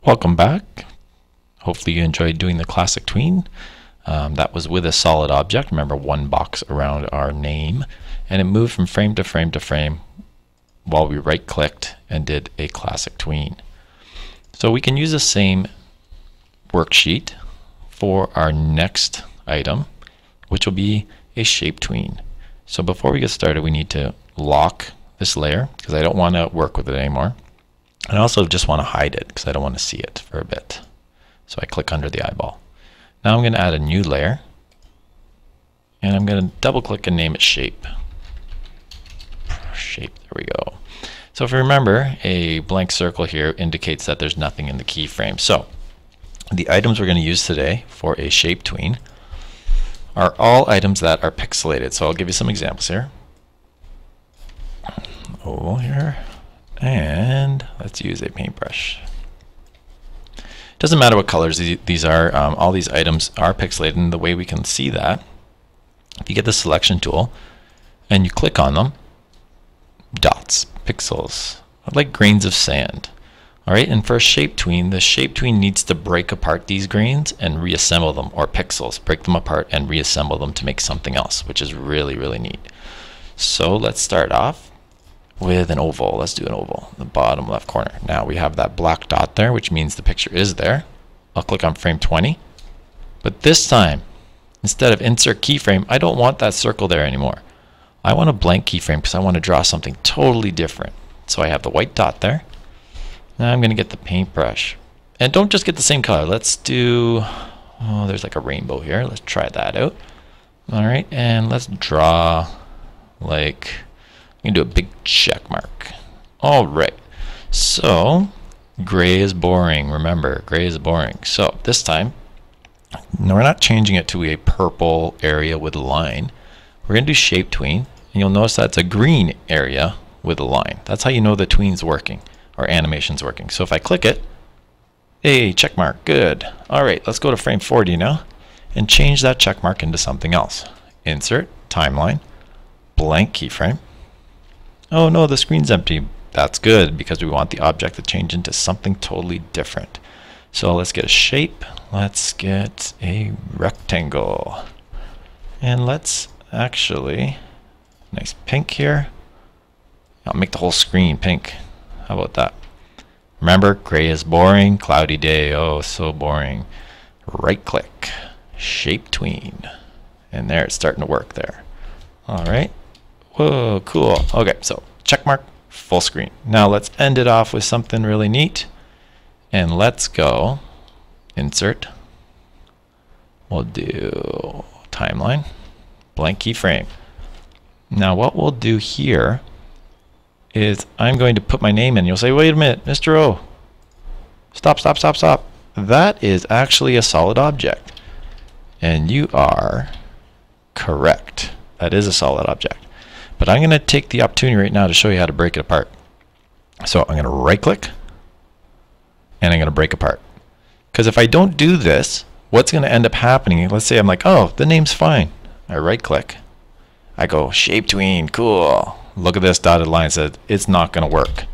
Welcome back. Hopefully you enjoyed doing the classic tween. That was with a solid object. Remember, one box around our name, and it moved from frame to frame to frame while we right clicked and did a classic tween. So we can use the same worksheet for our next item, which will be a shape tween. So before we get started, we need to lock this layer because I don't want to work with it anymore. I also just want to hide it because I don't want to see it for a bit. So I click under the eyeball. Now I'm going to add a new layer, and I'm going to double click and name it shape. Shape, there we go. So if you remember, a blank circle here indicates that there's nothing in the keyframe. So the items we're going to use today for a shape tween are all items that are pixelated. So I'll give you some examples here. Oval here. And let's use a paintbrush. Doesn't matter what colors these are, all these items are pixelated, and the way we can see that, if you get the selection tool and you click on them, dots, pixels, like grains of sand. Alright, and for a shape tween, the shape tween needs to break apart these grains and reassemble them, or pixels, break them apart and reassemble them to make something else, which is really, really neat. So let's start off with an oval. Let's do an oval, the bottom left corner. Now we have that black dot there, which means the picture is there. I'll click on frame 20, but this time, instead of insert keyframe, I don't want that circle there anymore. I want a blank keyframe because I want to draw something totally different. So I have the white dot there. Now I'm going to get the paintbrush, and don't just get the same color. Let's do, oh, there's like a rainbow here. Let's try that out. All right, and let's draw like, I'm going to do a big check mark. All right, so gray is boring. Remember, gray is boring. So this time, no, we're not changing it to a purple area with a line. We're going to do shape tween, and you'll notice that's a green area with a line. That's how you know the tween's working, or animation's working. So if I click it, hey, check mark, good. All right, let's go to frame 40 now and change that check mark into something else. Insert, timeline, blank keyframe. Oh no, the screen's empty. That's good because we want the object to change into something totally different. So let's get a shape. Let's get a rectangle. And let's actually, nice pink here. I'll make the whole screen pink. How about that? Remember, gray is boring, cloudy day, oh so boring. Right click, shape tween. And there, it's starting to work there. All right. Whoa, cool. Okay, so check mark, full screen. Now let's end it off with something really neat. And let's go insert. We'll do timeline, blank keyframe. Now what we'll do here is I'm going to put my name in. You'll say, wait a minute, Mr. O. Stop, stop, stop, stop. That is actually a solid object. And you are correct. That is a solid object. But I'm going to take the opportunity right now to show you how to break it apart. So I'm going to right click and I'm going to break apart. Because if I don't do this, what's going to end up happening, let's say I'm like, oh, the name's fine. I right click. I go shape tween, cool. Look at this dotted line, says it's not going to work.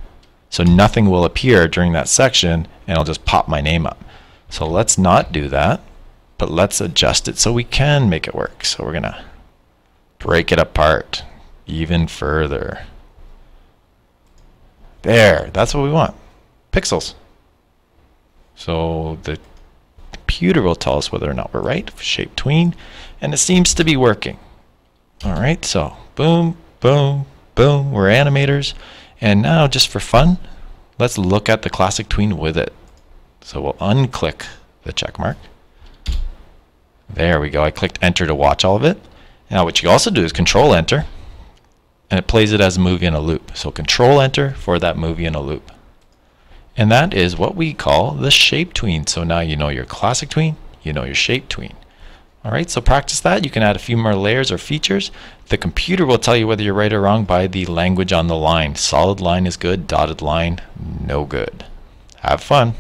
So nothing will appear during that section and I'll just pop my name up. So let's not do that, but let's adjust it so we can make it work. So we're going to break it apart even further. There, that's what we want. Pixels. So the computer will tell us whether or not we're right. Shape tween, and it seems to be working. All right, so boom, boom, boom. We're animators, and now just for fun, let's look at the classic tween with it. So we'll unclick the check mark. There we go. I clicked enter to watch all of it. Now what you also do is control enter, and it plays it as a movie in a loop. So control enter for that movie in a loop. And that is what we call the shape tween. So now you know your classic tween, you know your shape tween. All right, so practice that. You can add a few more layers or features. The computer will tell you whether you're right or wrong by the language on the line. Solid line is good, dotted line, no good. Have fun.